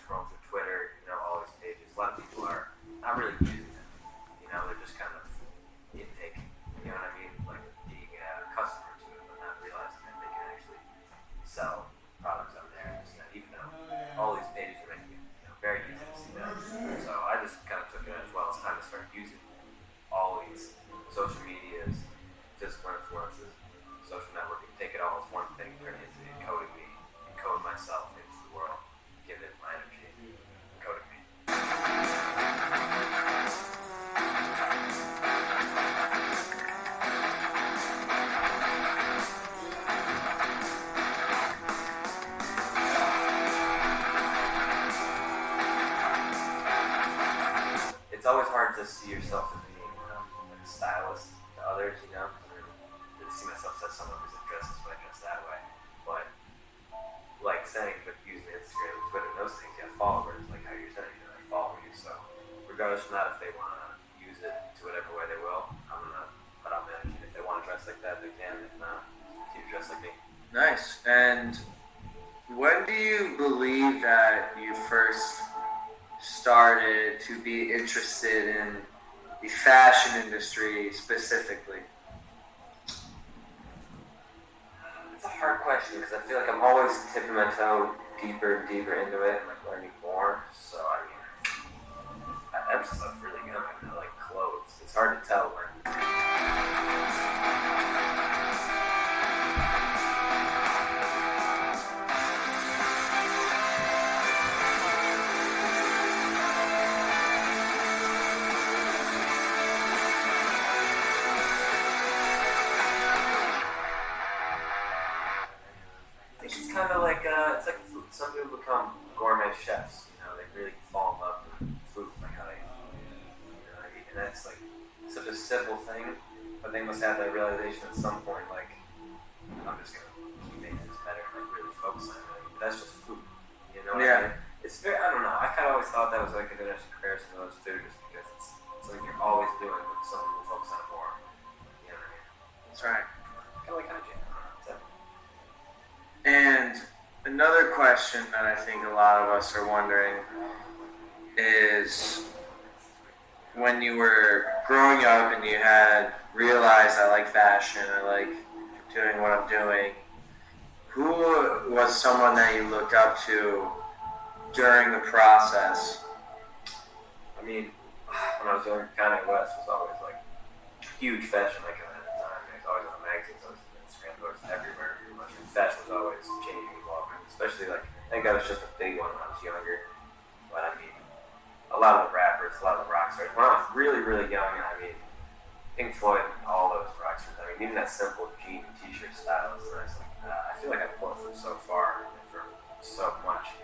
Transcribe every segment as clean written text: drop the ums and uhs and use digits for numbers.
scrolling through Twitter, all these pages. A lot of people are not really using them. They're just kind of intaking. You know what I mean? Like being a customer to it, but not realizing that they can actually sell products on there. Even though all these pages are making it very easy to see that. So I just kind of took it as well. It's time to start using all these social medias, physical influences, social networking, take it all as one thing, turn it into Encodingme, encode myself into the world, give it my energy, Encodingme. It's always hard to see yourself as being like a stylist to others, I see myself as someone who's dressed this way, dressed that way. But like saying, but using Instagram, Twitter, those things, you have followers, like how you're saying, they follow you. So regardless of that, if they want to use it to whatever way they will, I'm gonna put out my energy. If they want to dress like that, they can. If not, keep dressed like me. Nice. And when do you believe that you first started to be interested in the fashion industry specifically? It's a hard question because I feel like I'm always tipping my toe deeper and deeper into it and like learning more. So I'm just like really young. I like clothes. It's hard to tell when. It's kind of like it's like food. Some people become gourmet chefs. They really fall in love with food, like how they eat. And that's like such a simple thing, but they must have that realization at some point, like I'm just gonna keep making this better, and like really focus on it. But that's just food, What I mean? It's very, I don't know. I kind of always thought that was like a good comparison to those two, just because it's something you're always doing, but some people focus on it more. You know what I mean? That's right. Kind of like hygiene. And another question that I think a lot of us are wondering is, when you were growing up and you had realized I like fashion, I like doing what I'm doing, who was someone that you looked up to during the process? I mean, when I was younger, Kanye West was always like a huge fashion icon at the time. He was always on the magazines, always on Instagram, always everywhere. Pretty much. Fashion was always changing, evolving. Especially I think that was just a big one when I was younger. But I mean, a lot of the rappers, a lot of the rock stars. When I was really, really young, Pink Floyd and all those rock stars. Even that simple jean and t-shirt style is nice. I feel like I've gone through so far and from so much.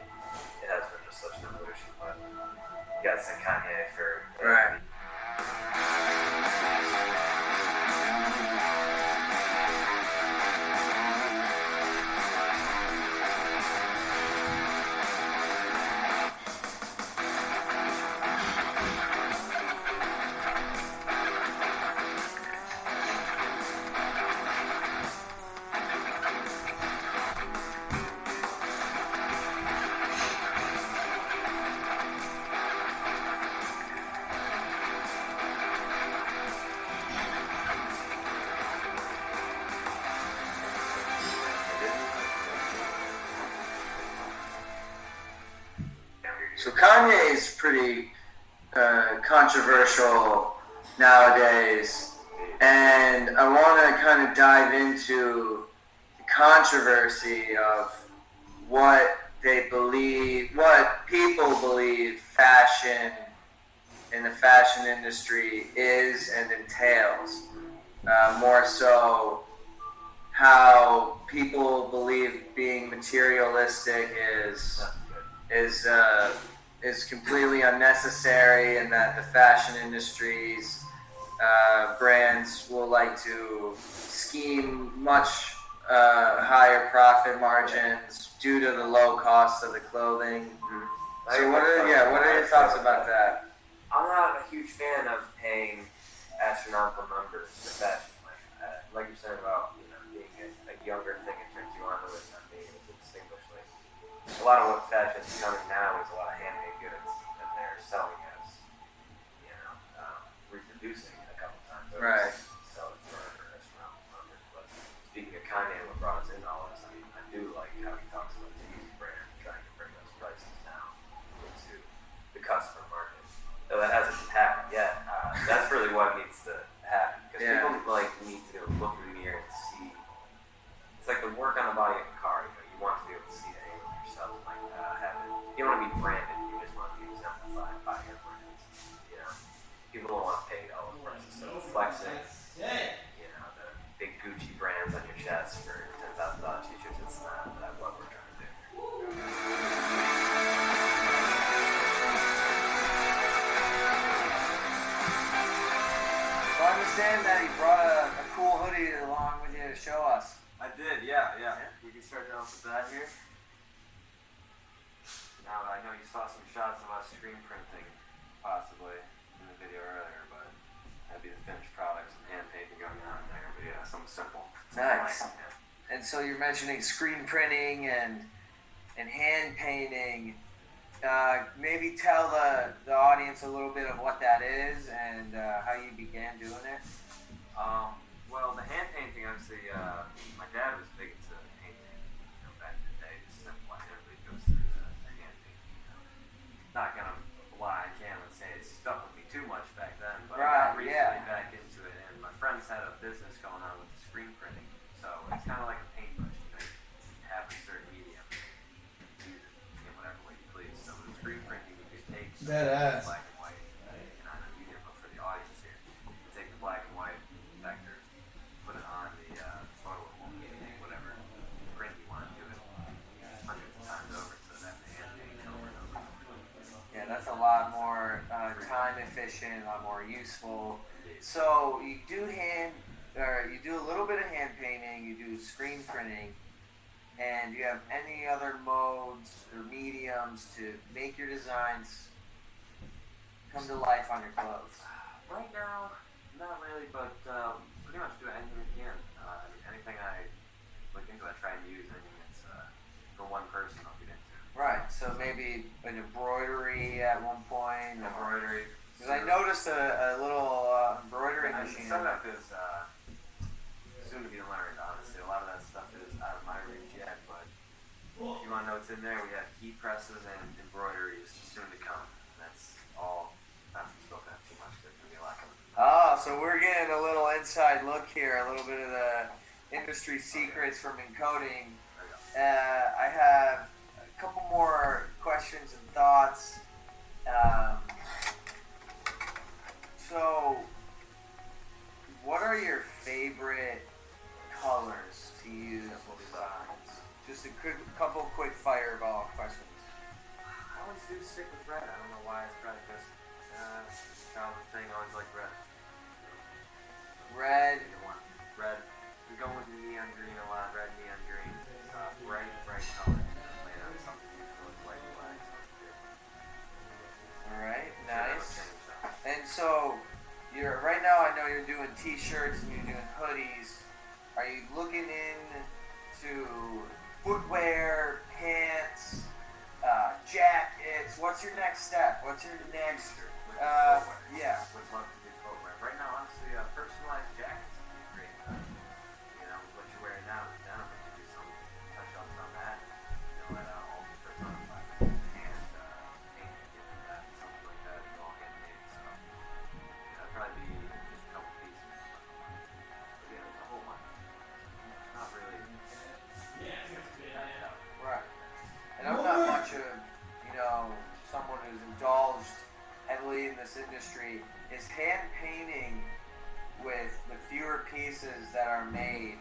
It has been just such an evolution. But you gotta say Kanye for right. So Kanye is pretty controversial nowadays, and I want to kind of dive into the controversy of what they believe, what people believe fashion in the fashion industry is and entails. More so how people believe being materialistic is completely unnecessary, and that the fashion industry's brands will like to scheme much higher profit margins due to the low cost of the clothing. Mm-hmm. So what are your thoughts about that? I'm not a huge fan of paying astronomical numbers for fashion. Like you're saying about being a younger thing, it turns you on to it, not being able to distinguish. a lot of what fashion is becoming now is a lot of handmade goods that they're selling as, reproducing a couple times over. Right. Sell it for astronomical numbers. But speaking of Kanye, what brought us into all this, I mean, I do like how he talks about the Yeezy brand trying to bring those prices down to the customer market. Though that hasn't happened yet. That's really what needs to happen because people need to look in the mirror and see. It's like the work on the body of a car. You want to be able to see the angle of yourself, like have it. You don't want to be branded. You just want to be exemplified by your brand. People don't want to pay all those prices. So flexing, the big Gucci brands on your chest for $10,000 t-shirts. It's not what we're trying to do. So I understand that you brought a cool hoodie along with you to show us. I did, yeah. We can start down with that here. Now, I know you saw some shots of us screen printing, possibly, in the video earlier, but that'd be the finished products and hand painting going on there. But yeah, something simple. Nice. Like, yeah. And so you're mentioning screen printing and hand painting. Maybe tell the audience a little bit of what that is and how you began doing it. Well, the hand painting, obviously, my dad was big into painting. Back in the day, just simple. Everybody goes through the hand painting. Not gonna lie, I can't say it stuck with me too much back then, but I got recently back into it. And my friends had a business going on with the screen printing, so it's kind of like a paintbrush. You have a certain medium, use it in whatever way you please. So with screen printing, you could take Badass. black and white, not a medium, but for the audience here, you take the black and white vectors, put it on the photo of whatever print you want to do it hundreds of times over, so that the hand paints over and over and over. Yeah, that's a lot more time efficient, a lot more useful. So you do a little bit of hand painting, you do screen printing, and you have any other modes or mediums to make your designs come to life on your clothes? Right now, not really, but pretty much do anything we can. Anything I look into, I try and use. Anything that's for one person, I'll get into. Right, so maybe an embroidery at one point. Embroidery. Because I noticed a little embroidery machine. Some of that is soon to be learned, honestly. A lot of that stuff is out of my reach yet, but if you want to know what's in there, we have heat presses and embroideries soon to come. That's all. Not to spoke that too much. There's going to be a lot coming. Oh, so we're getting a little inside look here, a little bit of the industry secrets from Encoding. I have a couple more questions and thoughts. So, what are your favorite colors to use in designs? Just a couple quick fireball questions. I always do stick with red. I don't know why. It's probably just childhood thing. I always like red. Red. Red. We go with neon green a lot. Red, neon green. Bright colors. Made out of something really white and black. Alright, nice. And so, right now I know you're doing t-shirts and you're doing hoodies. Are you looking into footwear, pants, jackets? What's your next step? What's your next, yeah. Would love to do footwear. Right now, honestly, personalized jackets would be great. What you're wearing now is down, but you do some touch-ups on that. Let all be personified. And painting that, something like that, is all handmade. So, that'd probably be just a couple pieces. But yeah, there's a whole bunch. It's not really. Right. And I'm not much of, someone who's indulged heavily in this industry. Is hand painting with the fewer pieces that are made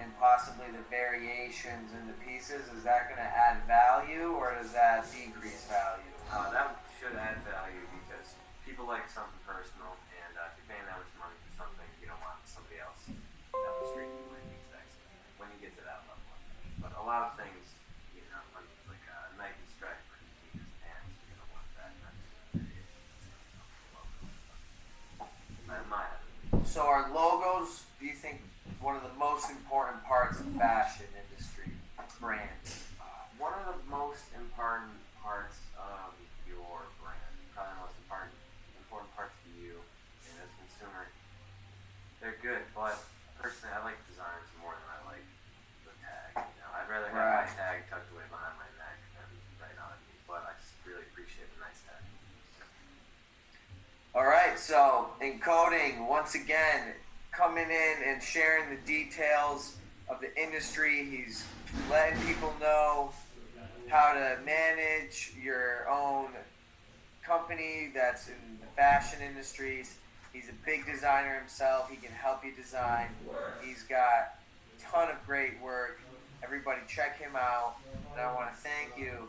and possibly the variations in the pieces, is that going to add value or does that decrease value? That should add value because people like something personal, and if you're paying that much money for something, you don't want somebody else down the street doing the exact same thing when you get to that level. But a lot of things, when it's like a Nike stripe or Adidas pants, you're gonna want that. That might happen. So are logos, do you think, one of the most important parts of fashion industry brands? One of the most All right, so Encoding, once again, coming in and sharing the details of the industry. He's letting people know how to manage your own company that's in the fashion industries. He's a big designer himself. He can help you design. He's got a ton of great work. Everybody check him out. And I want to thank you